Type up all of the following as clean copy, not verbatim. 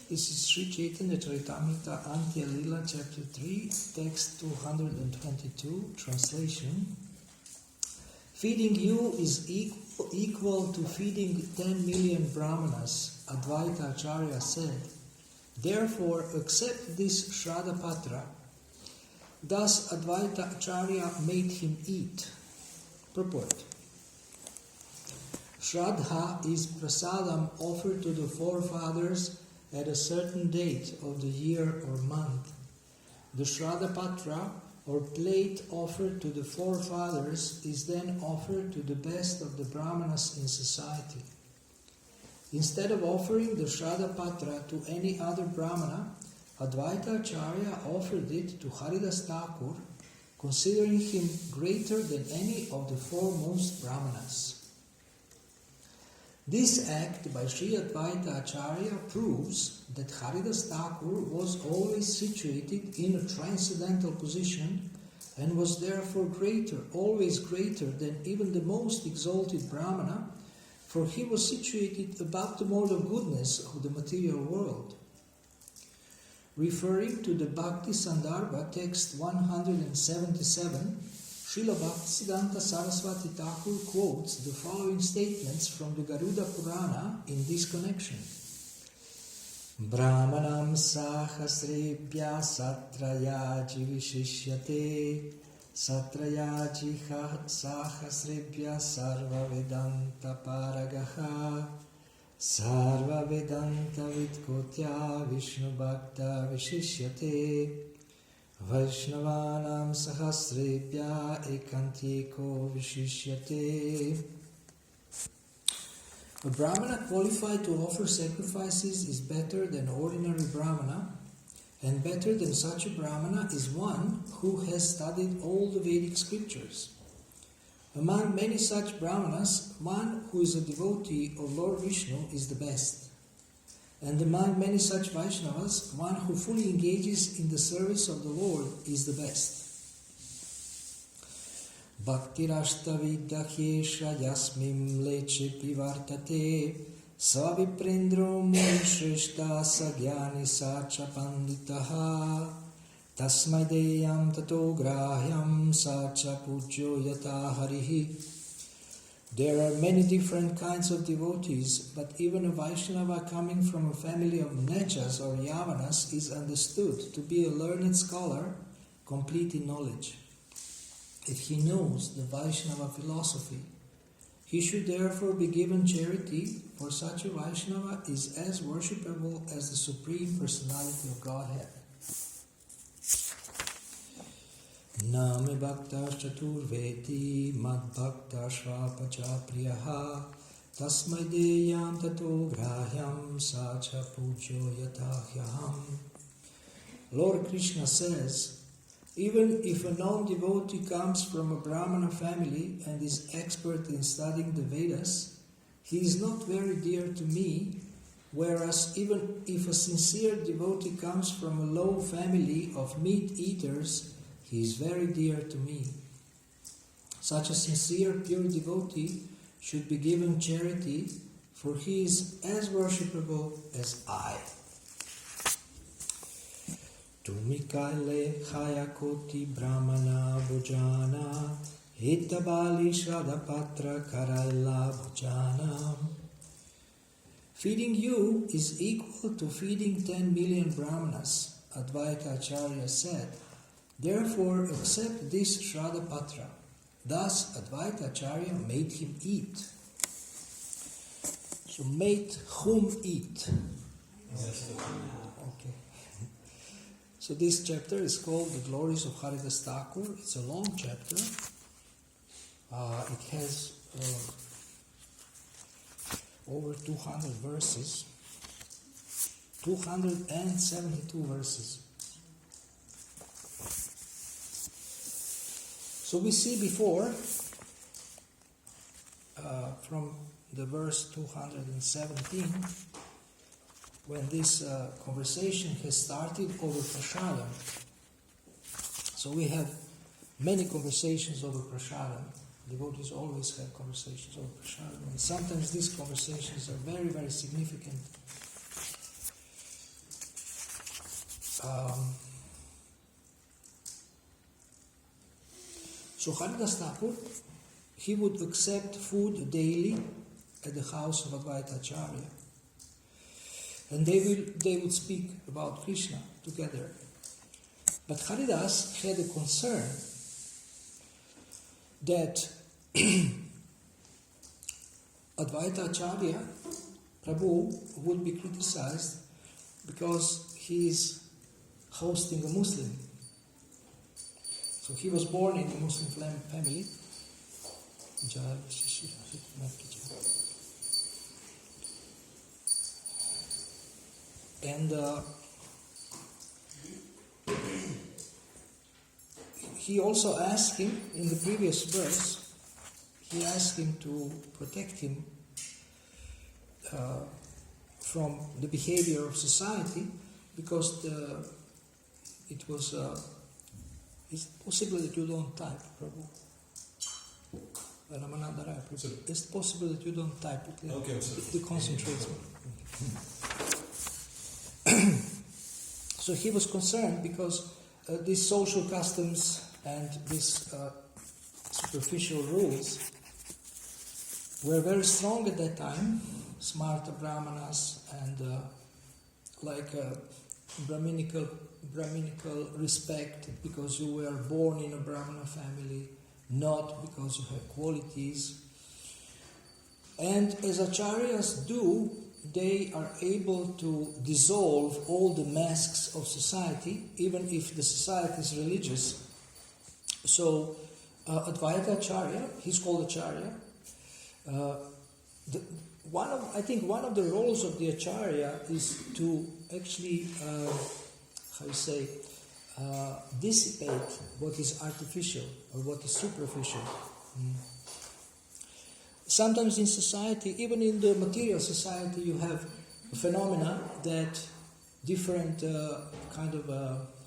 This is Sri Chaitanya Charitamrita Antya Lila, chapter 3, text 222, translation. Feeding you is equal to feeding 10 million brahmanas, Advaita Acharya said. Therefore, accept this Shraddha Patra. Thus Advaita Acharya made him eat. Purport. Shraddha is prasadam offered to the forefathers at a certain date of the year or month. The Shraddha Patra or plate offered to the forefathers is then offered to the best of the brahmanas in society. Instead of offering the Shraddha Patra to any other brahmana, Advaita Acharya offered it to Haridas Thakur, considering him greater than any of the foremost brahmanas. This act by Sri Advaita Acharya proves that Haridas Thakur was always situated in a transcendental position and was therefore always greater than even the most exalted Brahmana, for he was situated above the mode of goodness of the material world. Referring to the Bhakti Sandarbha, text 177, Srila Bhaktisiddhanta Saraswati Thakur quotes the following statements from the Garuda Purana in this connection. Brahmanam sahasrebhya satrayaji vishishyate satrayaji sahasrebhya sarva vedanta paragaha sarva vedanta vidkotya vishnu bhakta vishishyate Vaishnavanam sahasrebhya ekantyeko vishishyate. A brahmana qualified to offer sacrifices is better than ordinary brahmana, and better than such a brahmana is one who has studied all the Vedic scriptures. Among many such brahmanas, one who is a devotee of Lord Vishnu is the best. And among many such Vaishnavas, one who fully engages in the service of the Lord is the best. Bhaktirashtavidahyesha yasmim leche pivartate saviprendro munishreshta sagyani sacha panditaha tasmai deyam tato grahyam sacha pujyo yata harihi. There are many different kinds of devotees, but even a Vaishnava coming from a family of Nechas or Yavanas is understood to be a learned scholar, complete in knowledge. If he knows the Vaishnava philosophy, he should therefore be given charity, for such a Vaishnava is as worshipable as the Supreme Personality of Godhead. Name bhaktas chaturveti mad bhaktas svapacha priyaha tasmai deyam tato grahyam sacha pujo yatahyaham. Lord Krishna says, even if a non-devotee comes from a Brahmana family and is expert in studying the Vedas, he is not very dear to me, whereas even if a sincere devotee comes from a low family of meat-eaters, he is very dear to me. Such a sincere, pure devotee should be given charity, for he is as worshipable as I. Tumikaile hayakoti brahmana bhujana hitabali shradapatra karaila bhujana. Feeding you is equal to feeding 10 million brahmanas, Advaita Acharya said. Therefore, accept this Shraddha Patra. Thus, Advaita Acharya made him eat. So, made whom eat? Okay. So, this chapter is called The Glories of Haridas Thakur. It's a long chapter. It has over 200 verses. 272 verses. So we see before, from the verse 217, when this conversation has started over prasadam. So we have many conversations over prasadam. Devotees always have conversations over prasadam. And sometimes these conversations are very, very significant. So Haridas Thakur, he would accept food daily at the house of Advaita Acharya. And they would speak about Krishna together. But Haridas had a concern that Advaita Acharya, Prabhu, would be criticized because he is hosting a Muslim. So he was born in a Muslim family. And he also asked him, in the previous verse, he asked him to protect him from the behavior of society, because it was, it's possible that you don't type, Prabhu. It's possible that you don't type. Okay, the concentrates. So he was concerned because these social customs and these superficial rules were very strong at that time. Smarta Brahmanas and Brahminical respect because you were born in a Brahmana family, not because you have qualities. And as acharyas do, they are able to dissolve all the masks of society, even if the society is religious. So Advaita Acharya, he's called Acharya. I think one of the roles of the Acharya is to actually, dissipate what is artificial or what is superficial. Sometimes in society, even in the material society, you have phenomena that different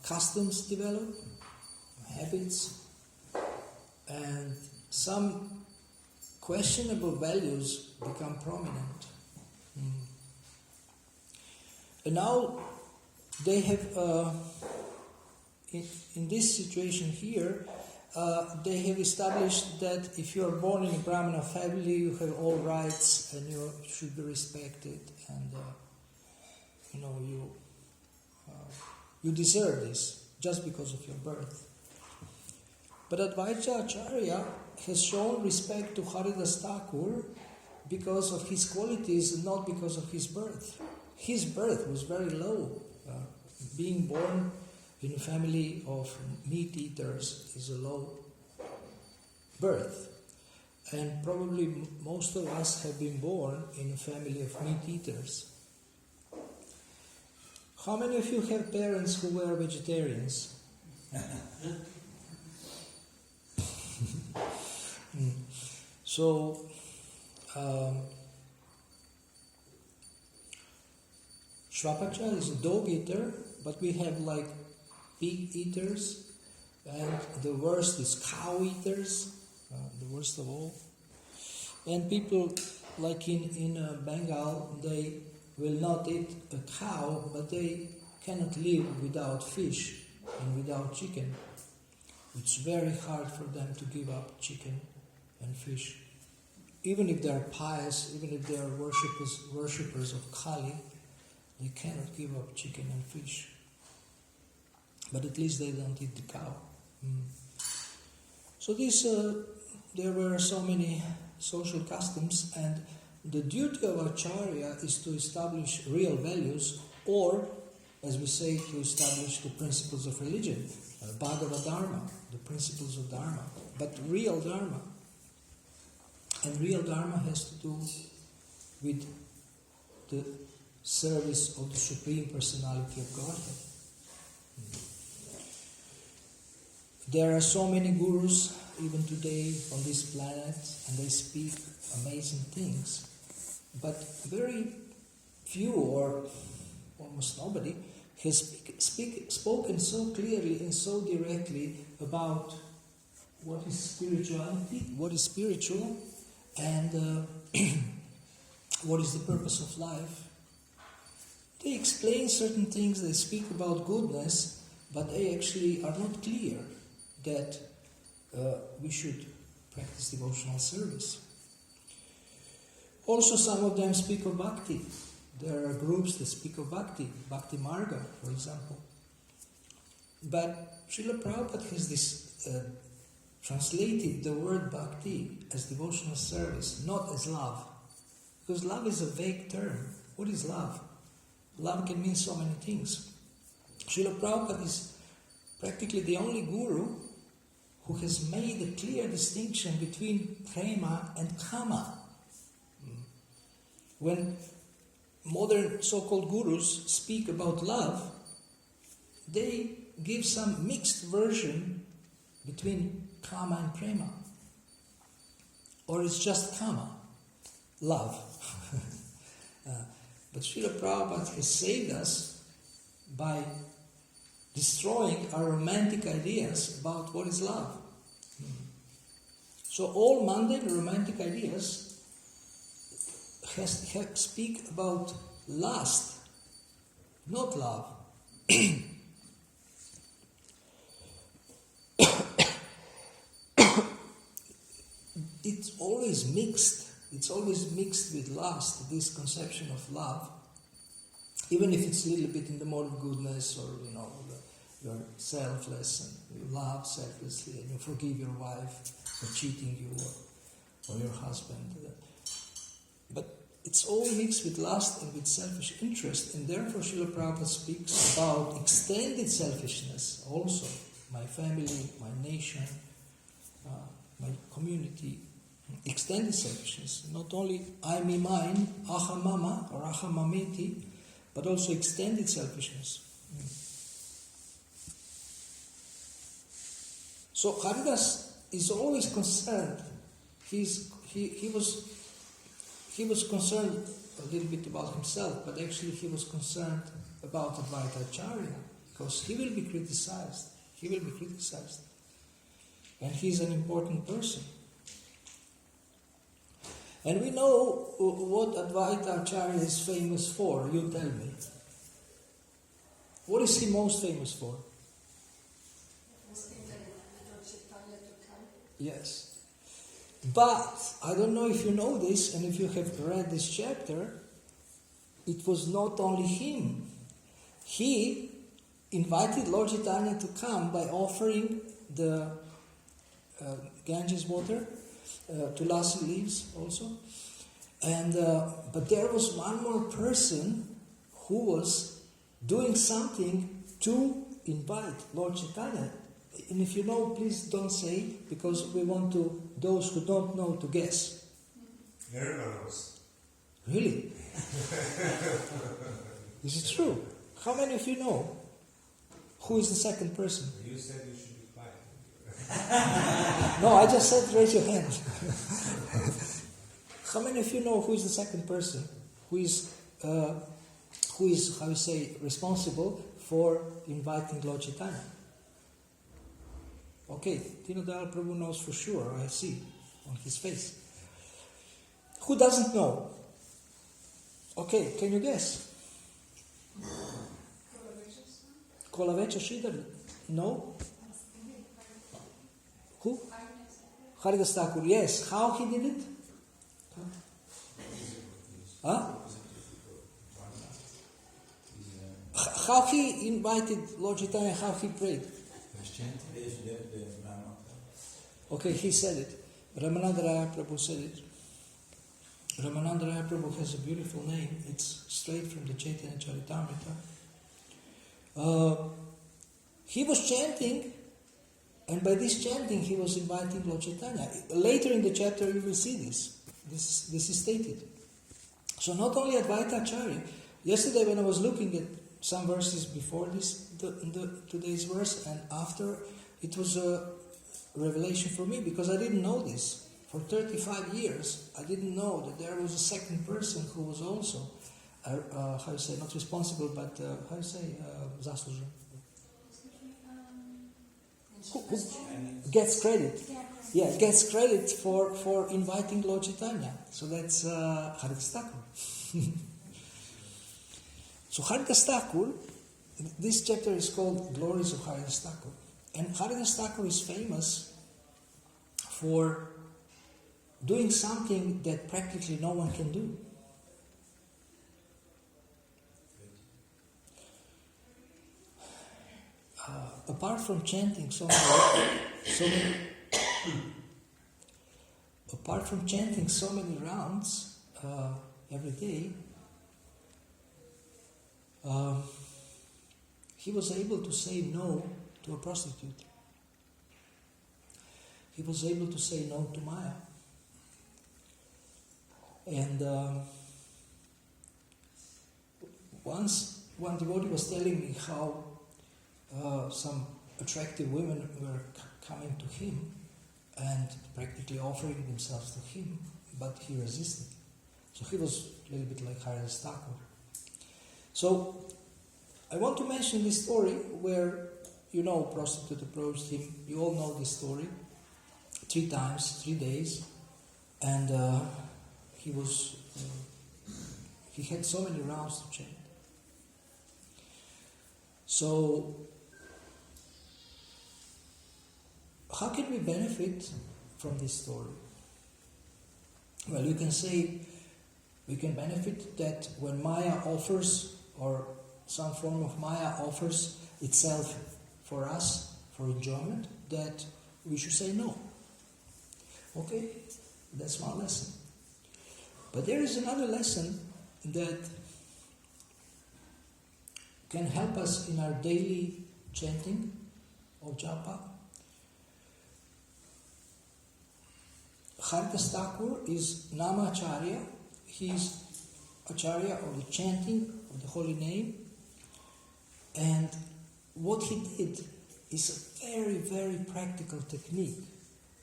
customs develop, habits, and some questionable values become prominent. And now they have, in this situation here, they have established that if you are born in a Brahmana family, you have all rights and you should be respected, and you deserve this just because of your birth. But Advaita Acharya has shown respect to Haridas Thakur because of his qualities and not because of his birth. His birth was very low. Being born in a family of meat eaters is a low birth. And probably most of us have been born in a family of meat eaters. How many of you have parents who were vegetarians? So, Shvapacha is a dog eater, but we have like pig eaters, and the worst is cow eaters, the worst of all. And people like in Bengal, they will not eat a cow, but they cannot live without fish and without chicken. It's very hard for them to give up chicken and fish. Even if they are pious, even if they are worshippers of Kali, they cannot give up chicken and fish. But at least they don't eat the cow. So there were so many social customs, and the duty of Acharya is to establish real values, or, as we say, to establish the principles of religion, Bhagavad Dharma, the principles of Dharma, but real Dharma. And real Dharma has to do with the service of the Supreme Personality of Godhead. There are so many gurus even today on this planet, and they speak amazing things, but very few, or almost nobody, has spoken so clearly and so directly about what is spirituality, what is spiritual, and what is the purpose of life. They explain certain things, they speak about goodness, but they actually are not clear that we should practice devotional service. Also, some of them speak of bhakti. There are groups that speak of bhakti, bhakti marga, for example. But Srila Prabhupada has this translated the word bhakti as devotional service, not as love. Because love is a vague term. What is love? Love can mean so many things. Srila Prabhupada is practically the only guru who has made a clear distinction between prema and kama. When modern so-called gurus speak about love, they give some mixed version between kama and prema. Or it's just kama, love. But Srila Prabhupada has saved us by destroying our romantic ideas about what is love. So all mundane romantic ideas speak about lust, not love. It's always mixed. It's always mixed with lust, this conception of love. Even if it's a little bit in the mode of goodness, or you're selfless and you love selflessly and you forgive your wife for cheating you or your husband. But it's all mixed with lust and with selfish interest, and therefore Srila Prabhupada speaks about extended selfishness also. My family, my nation, my community, extended selfishness. Not only I, me, mine, aham mama or aham mameti, but also extended selfishness. So Haridas is always concerned. He was concerned a little bit about himself, but actually he was concerned about Advaita Acharya, because he will be criticized. He will be criticized. And he's an important person. And we know what Advaita Acharya is famous for. You tell me. What is he most famous for? Yes. But, I don't know if you know this, and if you have read this chapter, it was not only him. He invited Lord Chaitanya to come by offering the Ganges water, tulasi leaves also. And but there was one more person who was doing something to invite Lord Chaitanya. And if you know, please don't say, because we want those who don't know to guess. Nirvanas. Really? Is it true? How many of you know who is the second person? You said you should be quiet. No, I just said raise your hand. How many of you know who is the second person? Who is, how you say, responsible for inviting Lord Chaitanya? Okay, Dinodal Prabhu knows for sure, I see on his face. Who doesn't know? Okay, can you guess? Kolavecha Sridhar? No? Who? Haridas Thakur, yes. How he did it? Huh? How he invited Lord Chaitanya, how he prayed? Okay, he said it. Ramananda Raya Prabhu said it. Ramananda Raya Prabhu has a beautiful name. It's straight from the Chaitanya Charitamrita. He was chanting, and by this chanting he was inviting Lord Chaitanya. Later in the chapter you will see this. This is stated. So not only Advaita Acharya. Yesterday when I was looking at some verses before this, today's verse, and after, it was a revelation for me, because I didn't know this. For 35 years, I didn't know that there was a second person who was also, how you say, not responsible, but how you say, zaslužen. Who gets credit. Yeah, gets credit for inviting Lord Chaitanya. So that's Haridas Thakur. So Haridas Thakur, this chapter is called Glories of Haridas Thakur. And Haridas Thakur is famous for doing something that practically no one can do. Apart from chanting apart from chanting so many rounds every day, he was able to say no to a prostitute. He was able to say no to Maya. And once one devotee was telling me how some attractive women were coming to him and practically offering themselves to him, but he resisted. So he was a little bit like Haridas Thakur. So I want to mention this story where, a prostitute approached him. You all know this story. 3 times, 3 days, and he had so many rounds to chant. So how can we benefit from this story? Well, you can say we can benefit that when Maya offers, or some form of Maya offers itself for us, for enjoyment, that we should say no. Okay, that's one lesson. But there is another lesson that can help us in our daily chanting of japa. Haridas Thakur is Namacharya. He is Acharya of the chanting of the holy name. And what he did is a very, very practical technique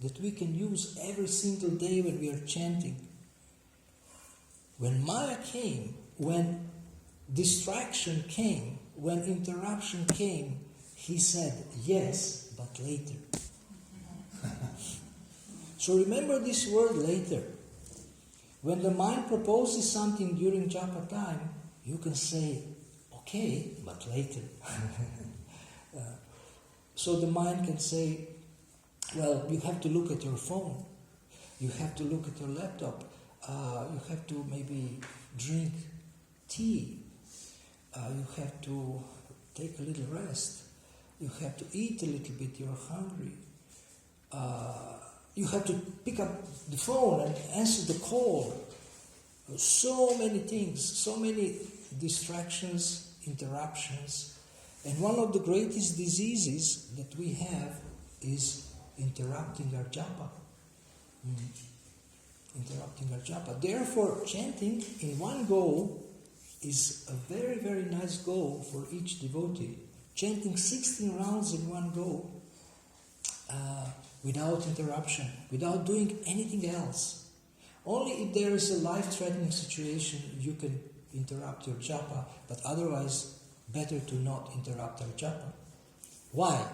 that we can use every single day when we are chanting. When Maya came, when distraction came, when interruption came, he said, yes, but later. So remember this word later. When the mind proposes something during japa time, you can say, okay, but later. So the mind can say, well, you have to look at your phone. You have to look at your laptop. You have to maybe drink tea. You have to take a little rest. You have to eat a little bit. You're hungry. You have to pick up the phone and answer the call. So many things, so many distractions, interruptions. And one of the greatest diseases that we have is interrupting our japa. Interrupting our japa. Therefore, chanting in one go is a very, very nice goal for each devotee. Chanting 16 rounds in one go, without interruption, without doing anything else. Only if there is a life-threatening situation you can interrupt your japa, but otherwise, better to not interrupt our japa. Why?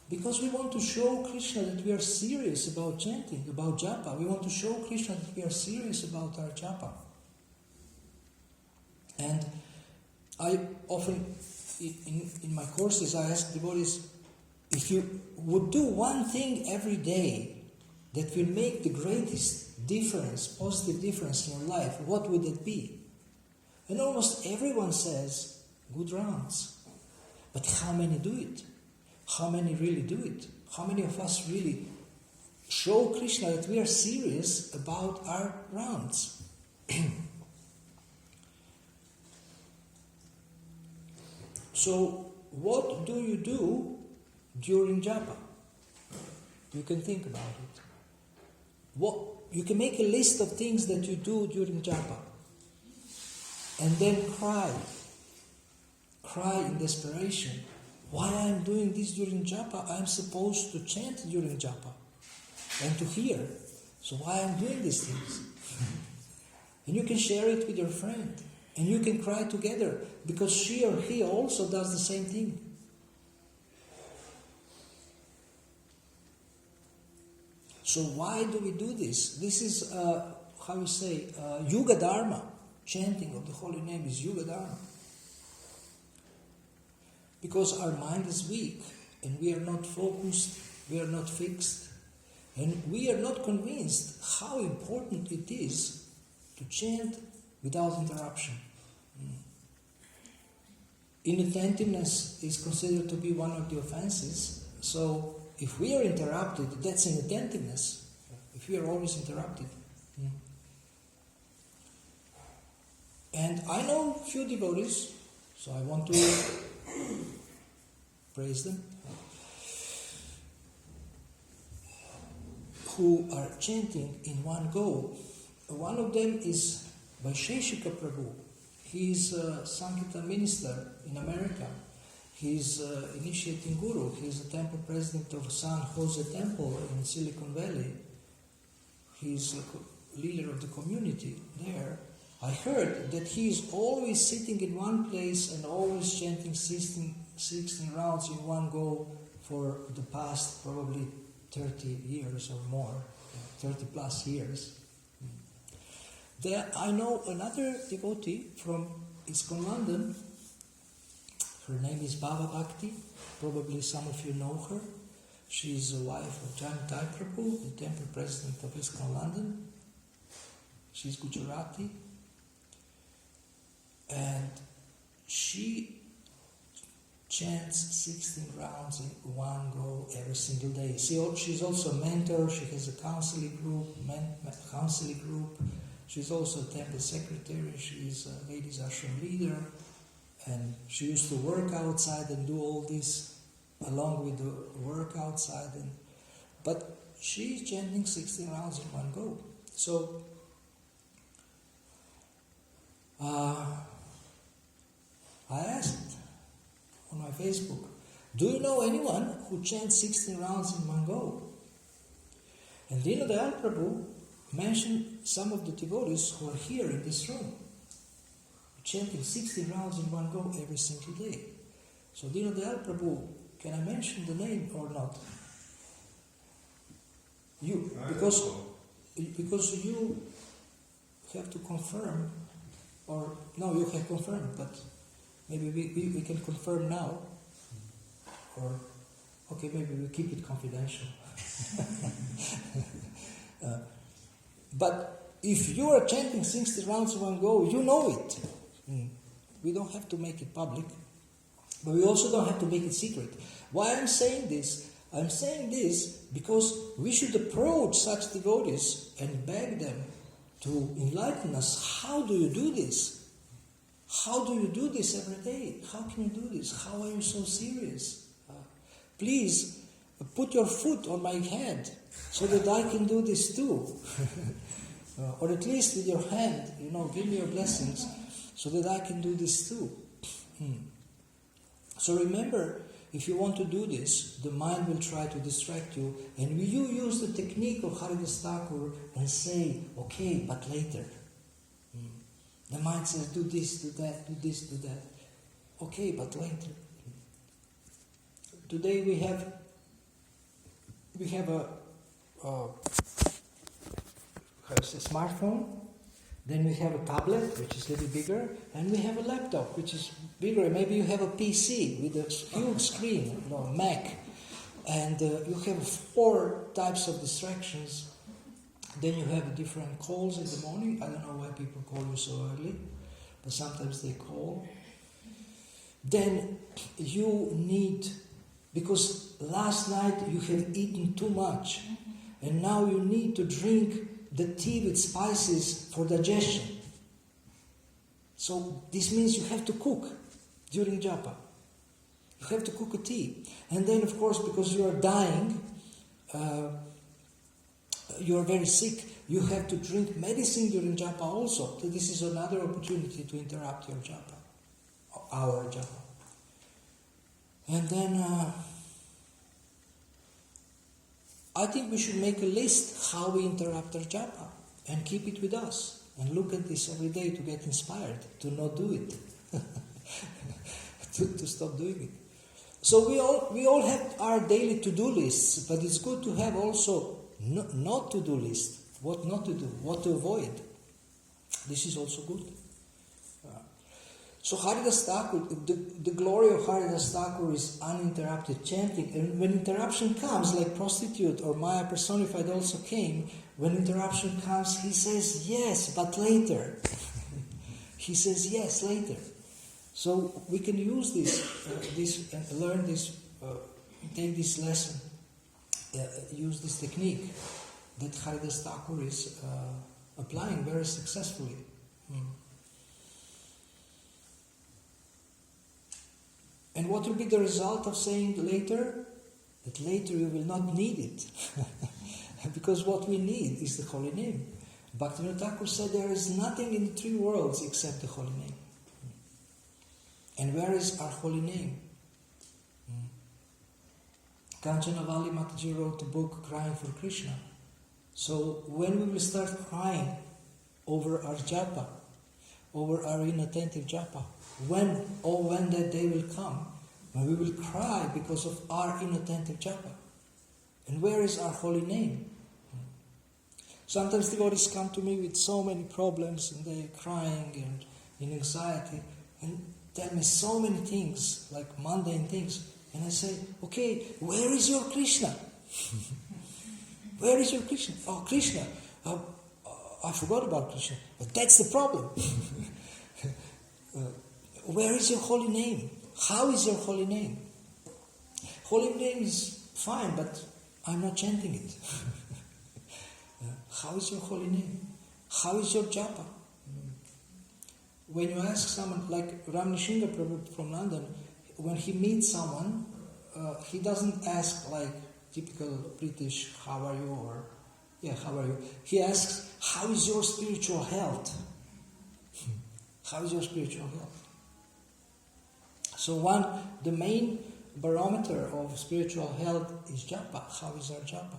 Because we want to show Krishna that we are serious about chanting, about japa. We want to show Krishna that we are serious about our japa. And I often, in my courses, I ask devotees, if you would do one thing every day that will make the greatest difference, positive difference in your life, what would it be? And almost everyone says, good rounds. But how many do it? How many really do it? How many of us really show Krishna that we are serious about our rounds? So, what do you do during japa? You can think about it. You can make a list of things that you do during japa. And then cry. Cry in desperation. Why I am doing this during japa? I am supposed to chant during japa and to hear. So why I am doing these things? And you can share it with your friend. And you can cry together because she or he also does the same thing. So why do we do this? This is, Yuga Dharma. chanting of the holy name is Yuga Dharma. Because our mind is weak, and we are not focused, we are not fixed, and we are not convinced how important it is to chant without interruption. Inattentiveness is considered to be one of the offenses, so if we are interrupted, that's inattentiveness. If we are always interrupted. And I know few devotees, so I want to praise them, who are chanting in one go. One of them is Vaisheshika Prabhu. He is a Sankirtan minister in America. He is initiating guru. He is the temple president of San Jose Temple in Silicon Valley. He is a leader of the community there. I heard that he is always sitting in one place and always chanting 16 rounds in one go for the past probably 30 years or more, 30 plus years. There, I know another devotee from ISKCON London. Her name is Baba Bhakti. Probably some of you know her. She is the wife of Jantai Prabhu, the temple president of ISKCON London. She's Gujarati. And she chants 16 rounds in one go every single day. She's also a mentor. She has a counseling group. She's also a temple secretary. She's a ladies ashram leader. And she used to work outside and do all this along with the work outside. But she's chanting 16 rounds in one go. So, I asked on my Facebook, do you know anyone who chants 16 rounds in one go? And Dinodayal Prabhu mentioned some of the devotees who are here in this room, chanting 16 rounds in one go every single day. So Dinodayal Prabhu, can I mention the name or not? You, because you have to confirm, or no, you have confirmed, but maybe we can confirm now, or okay, maybe we keep it confidential. But if you are chanting 60 rounds in one go, you know it. We don't have to make it public, but we also don't have to make it secret. Why I'm saying this? I'm saying this because we should approach such devotees and beg them to enlighten us. How do you do this? How do you do this every day? How can you do this? How are you so serious? Please put your foot on my head so that I can do this too. Or at least with your hand, give me your blessings so that I can do this too. So remember, if you want to do this, the mind will try to distract you, and you use the technique of Haridas Thakur and say, okay, but later. The mind says, do this, do that, do this, do that. Okay, but later. Today we have a smartphone, then we have a tablet, which is a little bigger, and we have a laptop, which is bigger. Maybe you have a PC with a huge screen, Mac, and you have 4 types of distractions. Then you have different calls in the morning. I don't know why people call you so early, but sometimes they call. Then you need, because last night you have eaten too much, and now you need to drink the tea with spices for digestion. So this means you have to cook during japa. You have to cook a tea. And then, of course, because you are dying, you are very sick, you have to drink medicine during japa also. So this is another opportunity to interrupt your japa, our japa. And then I think we should make a list how we interrupt our japa and keep it with us and look at this every day to get inspired, to not do it, to stop doing it. So we all have our daily to-do lists, but it's good to have also not to-do list, what not to do, what to avoid. This is also good. So Haridas Thakur, the glory of Haridas Thakur is uninterrupted chanting. And when interruption comes, like prostitute or Maya personified also came, when interruption comes, he says, yes, but later. He says, yes, later. So we can use this learn this, take this lesson, use this technique that Haridas Thakur is applying very successfully. And what will be the result of saying later? That later you will not need it. Because what we need is the holy name. Bhaktivinoda Thakur said there is nothing in the three worlds except the holy name. And where is our holy name? Kanchanavali Mataji wrote a book, Crying for Krishna. So when we will start crying over our japa, over our inattentive japa, when that day will come, when we will cry because of our inattentive japa. And where is our holy name? Sometimes devotees come to me with so many problems and they're crying and in anxiety and tell me so many things, like mundane things. And I say, okay, where is your Krishna? Where is your Krishna? Oh, Krishna. I forgot about Krishna. But that's the problem. Where is your holy name? How is your holy name? Holy name is fine, but I'm not chanting it. How is your holy name? How is your japa? When you ask someone, like Ram Nishinga Prabhu from London, when he meets someone, he doesn't ask like typical British, how are you? Or, yeah, how are you? He asks, how is your spiritual health? How is your spiritual health? So the main barometer of spiritual health is japa. How is our japa?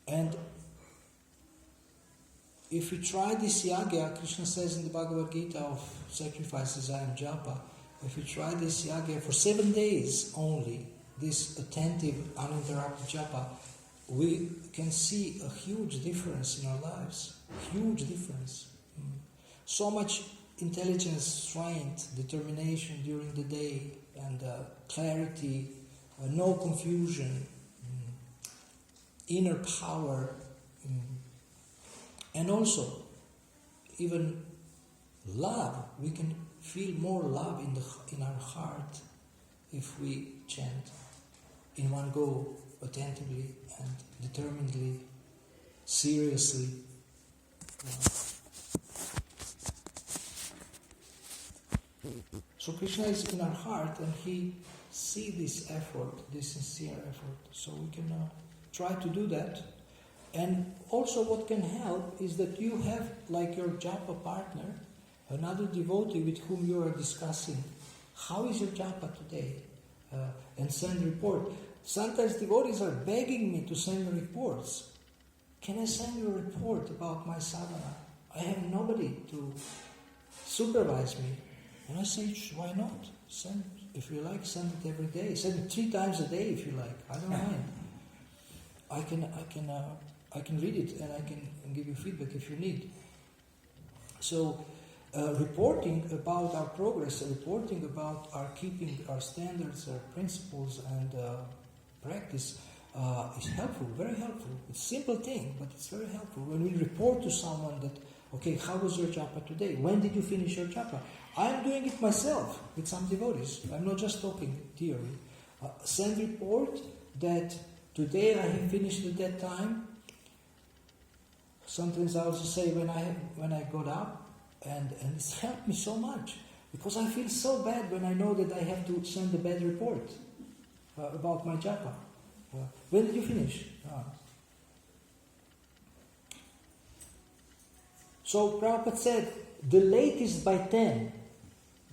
And if we try this yagya, Krishna says in the Bhagavad Gita of sacrifices, I am japa. If we try this yagya for 7 days only, this attentive, uninterrupted japa, we can see a huge difference in our lives. Huge difference. So much intelligence, strength, determination during the day, and clarity, no confusion, inner power, and also even love. We can feel more love in our heart if we chant in one go, attentively and determinedly, seriously. So Krishna is in our heart, and He sees this effort, this sincere effort. So we can try to do that. And also what can help is that you have like your japa partner, another devotee with whom you are discussing, how is your japa today? And send a report. Sometimes devotees are begging me to send reports. Can I send you a report about my sadhana? I have nobody to supervise me. And I say, why not? Send, if you like, send it every day. Send it 3 times a day if you like. I don't mind. I can read it and I can give you feedback if you need. So, reporting about our progress, reporting about our keeping our standards, our principles, and practice is helpful, very helpful. It's a simple thing, but it's very helpful. When we report to someone that, okay, how was your japa today? When did you finish your japa? I'm doing it myself with some devotees. I'm not just talking theory. Send report that today I have finished at that time. Sometimes I also say when I got up, and it's helped me so much, because I feel so bad when I know that I have to send a bad report about my japa. When did you finish? So Prabhupada said, the latest by 10.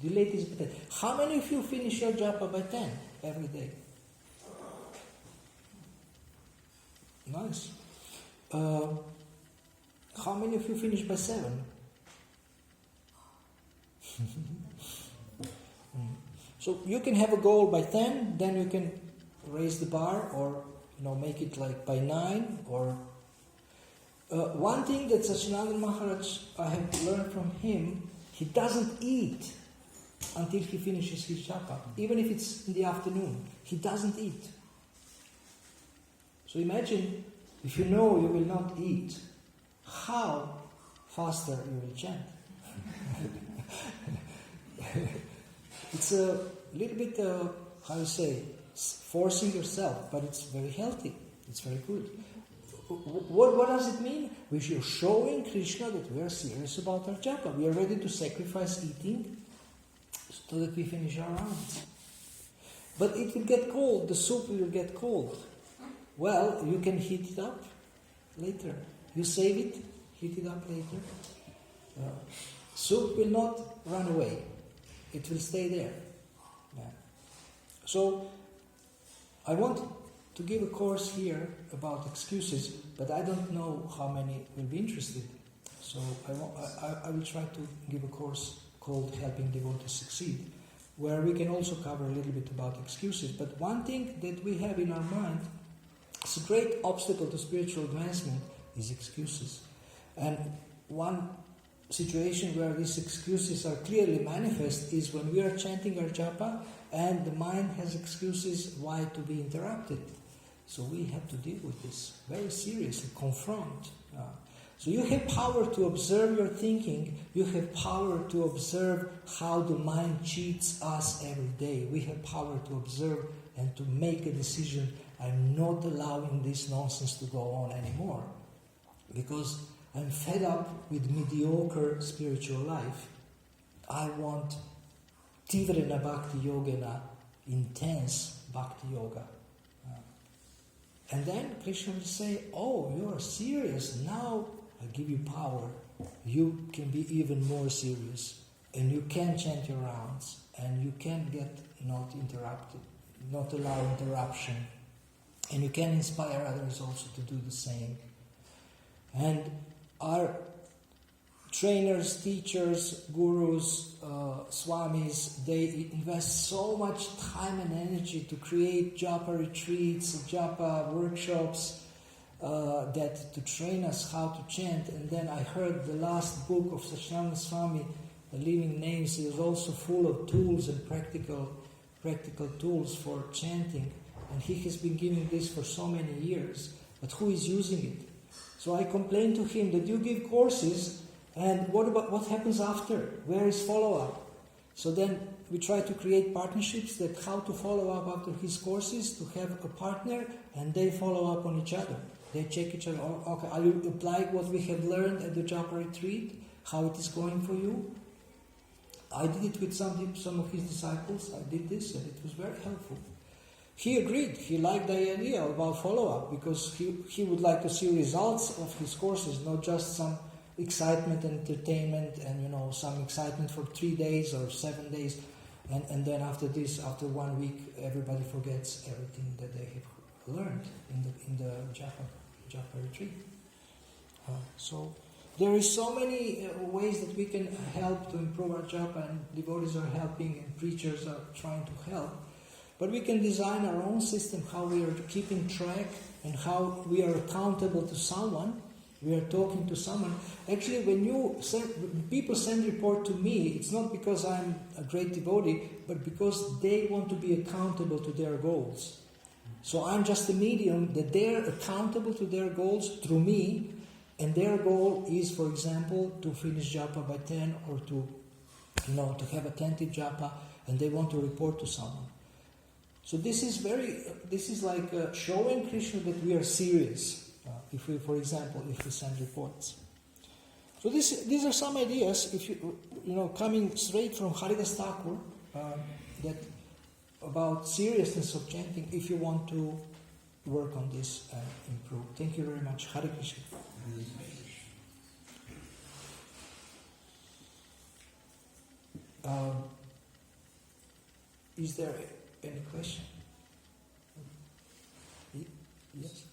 The latest by 10. How many of you finish your japa by 10 every day? Nice. How many of you finish by 7? So you can have a goal by 10, then you can raise the bar, or make it like by 9, or One thing that Sachinandan Maharaj, I have learned from him, he doesn't eat until he finishes his japa. Even if it's in the afternoon, he doesn't eat. So imagine, if you know you will not eat, how faster you will chant. It's a little bit, how you say, forcing yourself, but it's very healthy. It's very good. What does it mean? We are showing Krishna that we are serious about our japa. We are ready to sacrifice eating so that we finish our rounds. But it will get cold. The soup will get cold. Well, you can heat it up later. You save it, heat it up later. Soup will not run away. It will stay there. Yeah. So, I want to give a course here about excuses, but I don't know how many will be interested. So I will try to give a course called Helping Devotees Succeed, where we can also cover a little bit about excuses. But one thing that we have in our mind, it's a great obstacle to spiritual advancement, is excuses. And one situation where these excuses are clearly manifest is when we are chanting our japa and the mind has excuses why to be interrupted. So we have to deal with this very seriously, confront. So you have power to observe your thinking, you have power to observe how the mind cheats us every day. We have power to observe and to make a decision, I'm not allowing this nonsense to go on anymore. Because I'm fed up with mediocre spiritual life. I want Tivrana Bhakti Yogana, intense Bhakti Yoga. And then Krishna will say, oh, you are serious. Now I give you power. You can be even more serious. And you can chant your rounds. And you can get not interrupted, not allow interruption. And you can inspire others also to do the same. And our trainers, teachers, gurus, swamis, they invest so much time and energy to create japa retreats, japa workshops, that to train us how to chant. And then I heard the last book of Sachinanda Swami, The Living Names, is also full of tools and practical tools for chanting. And he has been giving this for so many years. But who is using it? So I complained to him that you give courses, and what happens after? Where is follow-up? So then we try to create partnerships that how to follow up after his courses, to have a partner, and they follow up on each other. They check each other. Okay, are you applying what we have learned at the japa retreat? How it is going for you? I did it with some of his disciples. I did this, and it was very helpful. He agreed. He liked the idea about follow-up because he would like to see results of his courses, not just some excitement and entertainment and some excitement for 3 days or 7 days, and then after 1 week, everybody forgets everything that they have learned in the japa retreat. So there is so many ways that we can help to improve our japa, and devotees are helping, and preachers are trying to help. But we can design our own system, how we are keeping track and how we are accountable to someone. We are talking to someone. Actually, when people send report to me, it's not because I'm a great devotee, but because they want to be accountable to their goals. So I'm just a medium that they're accountable to their goals through me, and their goal is, for example, to finish japa by 10 or to have attentive japa, and they want to report to someone. So this is like showing Krishna that we are serious. If we send reports. So these are some ideas. If coming straight from Haridas Thakur, that about seriousness of chanting. If you want to work on this and improve. Thank you very much. Hare Krishna. Is there any question? Yes?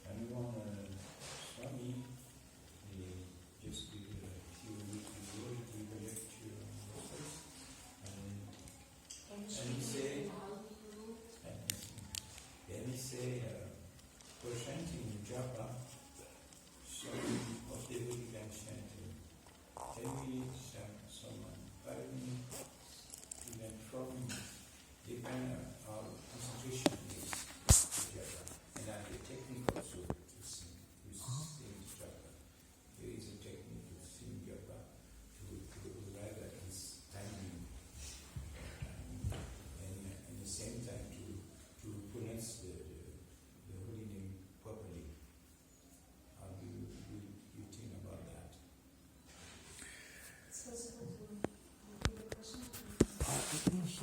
Anyone, Swami, just a few weeks ago, we were lecture on this, and he say, for chanting japa,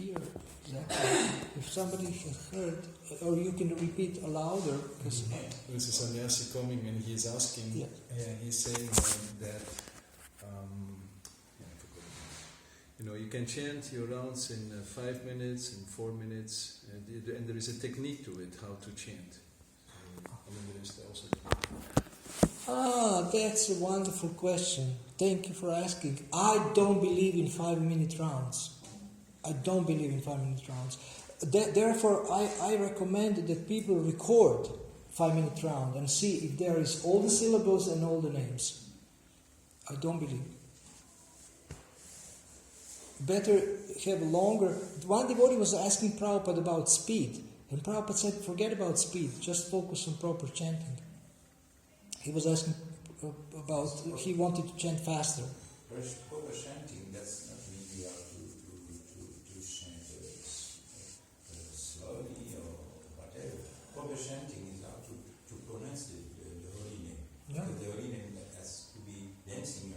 hear exactly. If somebody has heard, or you can repeat louder, because There's a sannyasi coming and he's asking, Yeah. he's saying that, you can chant your rounds in 5 minutes, in 4 minutes, and there is a technique to it, how to chant. There is also. that's a wonderful question. Thank you for asking. I don't believe in 5-minute rounds. I don't believe in 5-minute rounds. Therefore, I recommend that people record 5-minute round and see if there is all the syllables and all the names. I don't believe. Better have longer. One devotee was asking Prabhupada about speed, and Prabhupada said, forget about speed, just focus on proper chanting. He was asking he wanted to chant faster. Proper chanting, that's not really how to chant slowly or whatever. Proper chanting is how to pronounce the holy name. Yeah. The holy name has to be dancing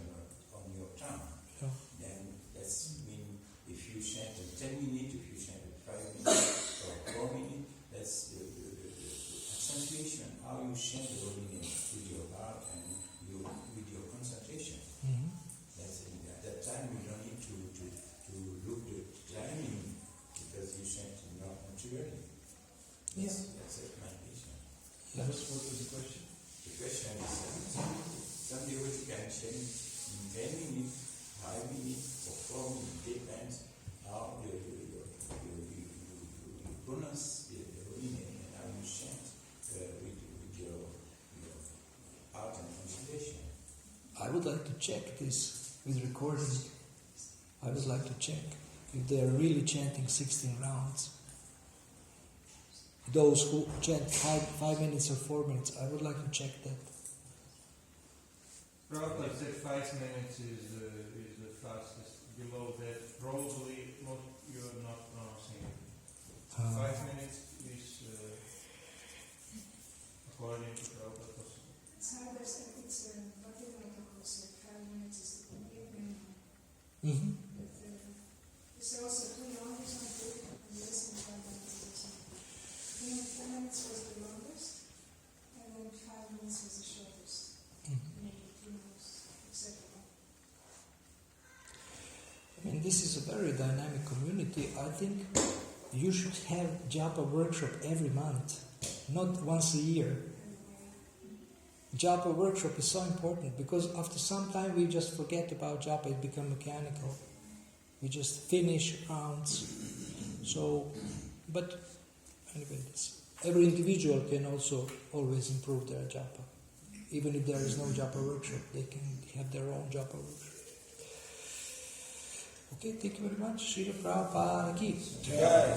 on your tongue. Yeah. Then that's mean if you chant in 10 minutes, if you chant in 5 minutes or 4 minutes, that's the accentuation, how you chant the holy name with your heart and with your concentration. Mm-hmm. That's it. At that time you don't need to look the timing because you chant not naturally. Yeah. That's my vision. Yes. What was the question? The question is some devotee can chant in 10 minutes, 5 minutes, or 4 minutes, depends how you pronounce the holy name and how you chant with your heart and concentration. I would like to check this with recording. I would like to check if they are really chanting 16 rounds. Those who chant 5 minutes or 4 minutes, I would like to check that. Prabhupada said 5 minutes is the fastest. Below that, probably you're not pronouncing it. 5 minutes is, according to Prabhupada, possible. It's hard as it's Bhaktivinoda Thakur said 5 minutes is the minimum. Mm-hmm. But it's also too long is not good, and less than 5 minutes is also not good. 10 minutes was the longest, and then 5 minutes was the shortest. Maybe 2 minutes acceptable. I mean, this is a very dynamic community. I think you should have japa workshop every month, not once a year. Japa workshop is so important because after some time we just forget about japa, it becomes mechanical. We just finish rounds. So, but anyway, every individual can also always improve their japa. Even if there is no japa workshop, they can have their own japa workshop. Okay, thank you very much. Srila Prabhupada ki. Jai.